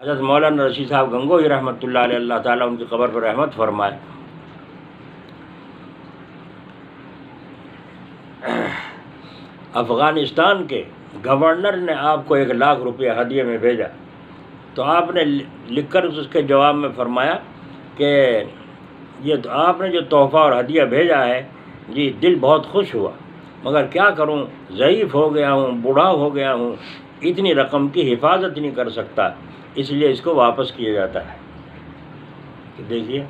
حضرت مولانا رشید صاحب گنگوہی رحمۃ اللہ علیہ، اللہ تعالیٰ ان کی قبر پر رحمت فرمائے، افغانستان کے گورنر نے آپ کو 1,00,000 روپیہ ہدیے میں بھیجا، تو آپ نے لکھ کر اس کے جواب میں فرمایا کہ یہ آپ نے جو تحفہ اور ہدیہ بھیجا ہے جی دل بہت خوش ہوا، مگر کیا کروں، ضعیف ہو گیا ہوں، بوڑھا ہو گیا ہوں، اتنی رقم کی حفاظت نہیں کر سکتا، اس لیے اس کو واپس کیا جاتا ہے۔ دیکھیے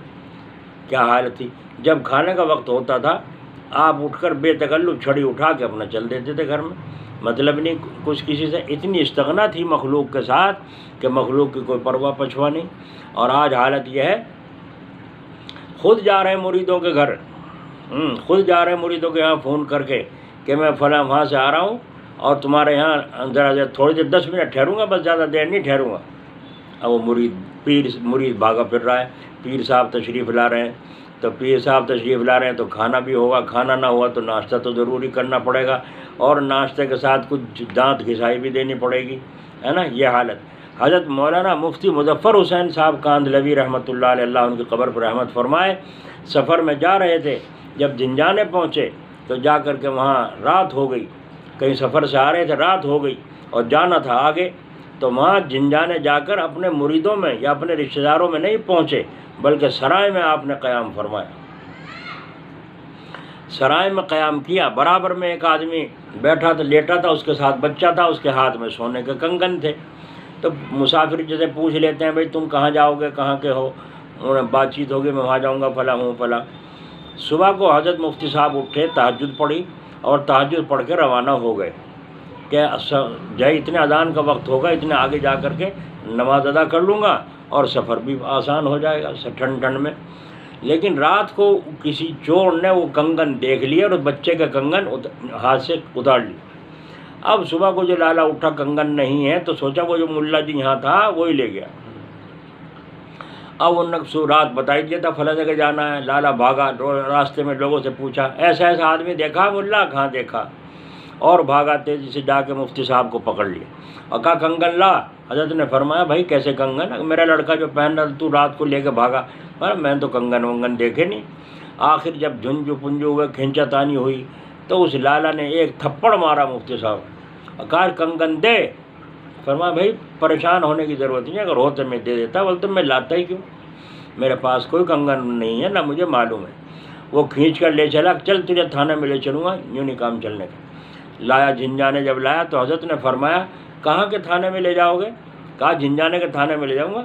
کیا حالت تھی، جب کھانے کا وقت ہوتا تھا آپ اٹھ کر بے تکلف چھڑی اٹھا کے اپنا چل دیتے تھے گھر میں، مطلب نہیں کچھ کسی سے، اتنی استغنا تھی مخلوق کے ساتھ کہ مخلوق کی کوئی پرواہ پچھوا نہیں۔ اور آج حالت یہ ہے، خود جا رہے ہیں مریدوں کے گھر، خود جا رہے ہیں مریدوں کے یہاں فون کر کے کہ میں فلاں وہاں سے آ رہا ہوں اور تمہارے یہاں ذرا تھوڑی دیر 10 منٹ ٹھہروں گا، بس زیادہ دیر نہیں ٹھہروں گا۔ اب وہ مرید بھاگا پھر رہا ہے، پیر صاحب تشریف لا رہے ہیں، تو پیر صاحب تشریف لا رہے ہیں تو کھانا بھی ہوگا، کھانا نہ ہوا تو ناشتہ تو ضروری کرنا پڑے گا، اور ناشتے کے ساتھ کچھ دانت گھسائی بھی دینی پڑے گی، ہے نا، یہ حالت۔ حضرت مولانا مفتی مظفر حسین صاحب کاندھلوی رحمۃ اللہ علیہ، اللہ ان کی قبر پر رحمت فرمائے، سفر میں جا رہے تھے، جب جنجانے پہنچے تو جا کر کے وہاں رات ہو گئی، کہیں سفر سے آ رہے تھے، رات ہو گئی اور جانا تھا آگے، تو وہاں جنجانے جا کر اپنے مریدوں میں یا اپنے رشتہ داروں میں نہیں پہنچے، بلکہ سرائے میں آپ نے قیام فرمایا، سرائے میں قیام کیا۔ برابر میں ایک آدمی بیٹھا تھا، لیٹا تھا، اس کے ساتھ بچہ تھا، اس کے ہاتھ میں سونے کے کنگن تھے، تو مسافر جیسے پوچھ لیتے ہیں بھائی تم کہاں جاؤ گے، کہاں کے ہو، انہوں نے بات چیت ہوگی، میں وہاں جاؤں گا فلاں ہوں فلاں۔ صبح کو حضرت مفتی صاحب اٹھے، تہجد پڑھی اور تہجد پڑھ کے روانہ ہو گئے کہ جائے اتنے اذان کا وقت ہوگا، اتنے آگے جا کر کے نماز ادا کر لوں گا اور سفر بھی آسان ہو جائے گا ٹھنڈ میں۔ لیکن رات کو کسی چور نے وہ کنگن دیکھ لیا اور بچے کا کنگن ہاتھ سے اتار لیا۔ اب صبح کو جو لالا اٹھا کنگن نہیں ہے تو سوچا وہ جو ملا جی یہاں تھا وہی لے گیا۔ اب انہوں نے رات بتائی دیا تھا فلاں جگہ جانا ہے، لالا بھاگا، راستے میں لوگوں سے پوچھا ایسا ایسا آدمی دیکھا، ملا کہاں دیکھا، اور بھاگا تیزی سے جا کے مفتی صاحب کو پکڑ لیا اور کہا کنگن لا۔ حضرت نے فرمایا بھائی کیسے کنگن، میرا لڑکا جو پہن رہا تو رات کو لے کے بھاگا، میں تو کنگن ونگن دیکھے نہیں۔ آخر جب جھنجھو پنجو ہوئے، کھینچا تانی ہوئی، تو اس لالا نے ایک تھپڑ مارا مفتی صاحب اور کہا کنگن دے۔ فرمایا بھائی پریشان ہونے کی ضرورت نہیں، اگر ہوتے میں دے دیتا، بولتے میں لاتا ہی کیوں، میرے پاس کوئی کنگن نہیں ہے، نہ مجھے معلوم ہے۔ وہ کھینچ کر لے چلا، چل تجھے تھانے میں لے چلوں گا، یوں نہیں کام چلنے کا۔ لایا جھنجانے، جب لایا تو حضرت نے فرمایا کہاں کے تھانے میں لے جاؤ گے؟ کہا جھنجانے کے تھانے میں لے جاؤں گا۔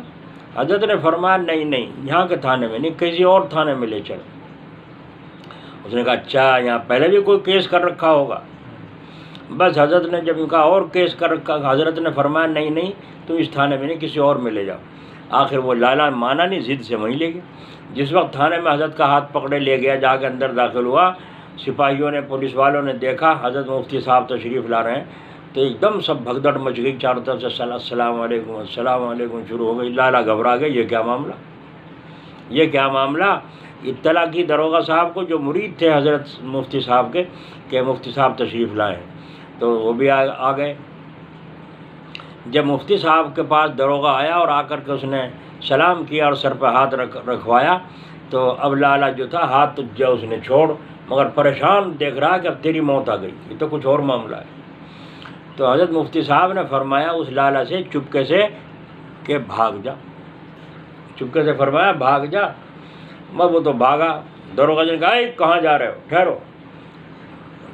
حضرت نے فرمایا نہیں یہاں کے تھانے میں نہیں، کسی اور تھانے میں لے چلو۔ اس نے کہا اچھا یہاں پہلے بھی کوئی کیس کر رکھا ہوگا؟ بس حضرت نے جب کہا اور کیس کر رکھا، حضرت نے فرمایا نہیں تم اس تھانے میں نہیں، کسی اور میں لے جاؤ۔ آخر وہ لالا مانا نہیں، ضد سے وہیں لے گیا۔ جس وقت تھانے میں حضرت کا ہاتھ پکڑے لے گیا، جا کے اندر داخل ہوا، سپاہیوں نے، پولیس والوں نے دیکھا حضرت مفتی صاحب تشریف لا رہے ہیں، تو ایک دم سب بھگدڑ مچ گئی، چاروں طرف سے السلام علیکم السلام علیکم شروع ہو گئی۔ لالا گھبرا گئے، یہ کیا معاملہ، یہ کیا معاملہ۔ اطلاع کی داروغہ صاحب کو جو مرید تھے حضرت مفتی صاحب کے کہ مفتی صاحب تشریف لائے ہیں، تو وہ بھی آ گئے۔ جب مفتی صاحب کے پاس داروغہ آیا اور آ کر کے اس نے سلام کیا اور سر پہ ہاتھ رکھوایا، تو اب لالا جو تھا ہاتھ جو اس نے چھوڑ، مگر پریشان دیکھ رہا کہ اب تیری موت آ گئی، یہ تو کچھ اور معاملہ ہے۔ تو حضرت مفتی صاحب نے فرمایا اس لالا سے چپکے سے کہ بھاگ جا، چپکے سے فرمایا بھاگ جا۔ وہ تو بھاگا، داروغہ نے کہا کہاں جا رہے ہو، ٹھہرو،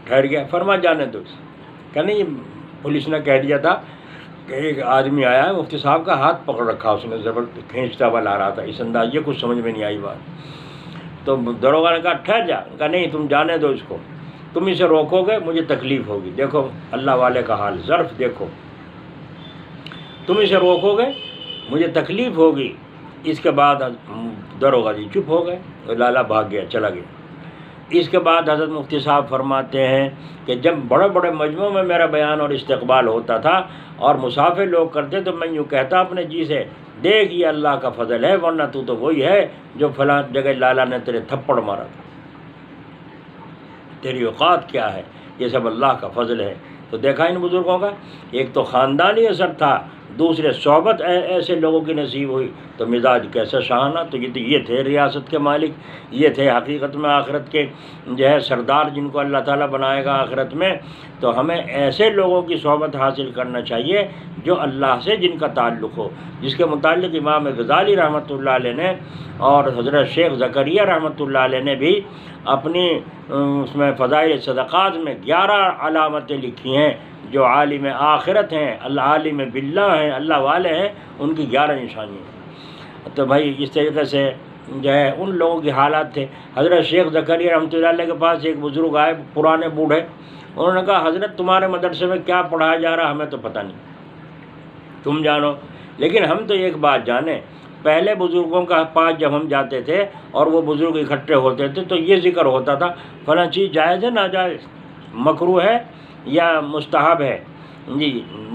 ٹھہر گیا۔ فرمایا جانے دو، کہ نہیں پولیس نے کہہ دیا تھا کہ ایک آدمی آیا ہے، مفتی صاحب کا ہاتھ پکڑ رکھا، اس نے زبردست کھینچتا ہوا لا رہا تھا، اس انداز یہ کچھ سمجھ میں نہیں آئی بات۔ تو داروغہ نے کہا ٹھہر جا، کہا نہیں تم جانے دو اس کو، تم اسے روکو گے مجھے تکلیف ہوگی، دیکھو اللہ والے کا حال، ظرف دیکھو، تم اسے روکو گے مجھے تکلیف ہوگی۔ اس کے بعد داروغہ جی چپ ہو گئے، لالا بھاگ گیا، چلا گیا۔ اس کے بعد حضرت مفتی صاحب فرماتے ہیں کہ جب بڑے بڑے مجمعوں میں میرا بیان اور استقبال ہوتا تھا اور مسافر لوگ کرتے تو میں یوں کہتا اپنے جی سے، دیکھ یہ اللہ کا فضل ہے، ورنہ تو وہی ہے جو فلاں جگہ لالا نے تیرے تھپڑ مارا تھا، تیری اوقات کیا ہے، یہ سب اللہ کا فضل ہے۔ تو دیکھا ان بزرگوں کا، ایک تو خاندانی اثر تھا، دوسرے صحبت ایسے لوگوں کی نصیب ہوئی تو مزاج کیسا شاہانہ. تو یہ تھے ریاست کے مالک، یہ تھے حقیقت میں آخرت کے جو ہے سردار، جن کو اللہ تعالیٰ بنائے گا آخرت میں. تو ہمیں ایسے لوگوں کی صحبت حاصل کرنا چاہیے جو اللہ سے جن کا تعلق ہو، جس کے متعلق امام غزالی رحمۃ اللہ علیہ نے اور حضرت شیخ زکریا رحمۃ اللہ علیہ نے بھی اپنی اس میں فضائل صدقات میں 11 علامتیں لکھی ہیں. جو عالم آخرت ہیں، اللہ عالم باللہ ہیں، اللہ والے ہیں، ان کی 11 نشانیاں ہیں. تو بھائی اس طریقے سے جو ہے ان لوگوں کے حالات تھے. حضرت شیخ زکریا رحمۃ اللہ علیہ کے پاس ایک بزرگ آئے، پرانے بوڑھے. انہوں نے کہا حضرت تمہارے مدرسے میں کیا پڑھایا جا رہا ہمیں تو پتہ نہیں، تم جانو. لیکن ہم تو ایک بات جانیں، پہلے بزرگوں کا پاس جب ہم جاتے تھے اور وہ بزرگ اکٹھے ہوتے تھے تو یہ ذکر ہوتا تھا فلاں چیز جائز ہے، ناجائز، مکروہ ہے یا مستحب ہے، جی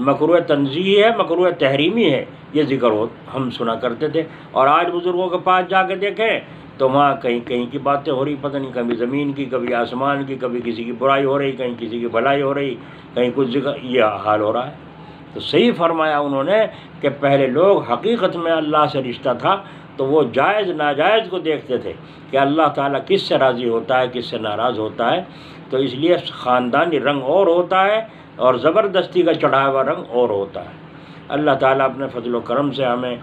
مکروہ تنزیہی ہے، مکروہ تحریمی ہے، یہ ذکر ہم سنا کرتے تھے. اور آج بزرگوں کے پاس جا کے دیکھیں تو وہاں کہیں کہیں کی باتیں ہو رہی، پتہ نہیں کبھی زمین کی، کبھی آسمان کی، کبھی کسی کی برائی ہو رہی، کہیں کسی کی بھلائی ہو رہی، کہیں کچھ ذکر، یہ حال ہو رہا ہے. تو صحیح فرمایا انہوں نے کہ پہلے لوگ حقیقت میں اللہ سے رشتہ تھا تو وہ جائز ناجائز کو دیکھتے تھے کہ اللہ تعالیٰ کس سے راضی ہوتا ہے، کس سے ناراض ہوتا ہے. تو اس لیے خاندانی رنگ اور ہوتا ہے اور زبردستی کا چڑھایا ہوا رنگ اور ہوتا ہے. اللہ تعالیٰ اپنے فضل و کرم سے ہمیں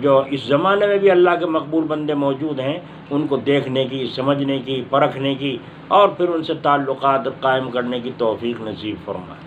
جو اس زمانے میں بھی اللہ کے مقبول بندے موجود ہیں ان کو دیکھنے کی، سمجھنے کی، پرکھنے کی اور پھر ان سے تعلقات قائم کرنے کی توفیق نصیب فرمائے.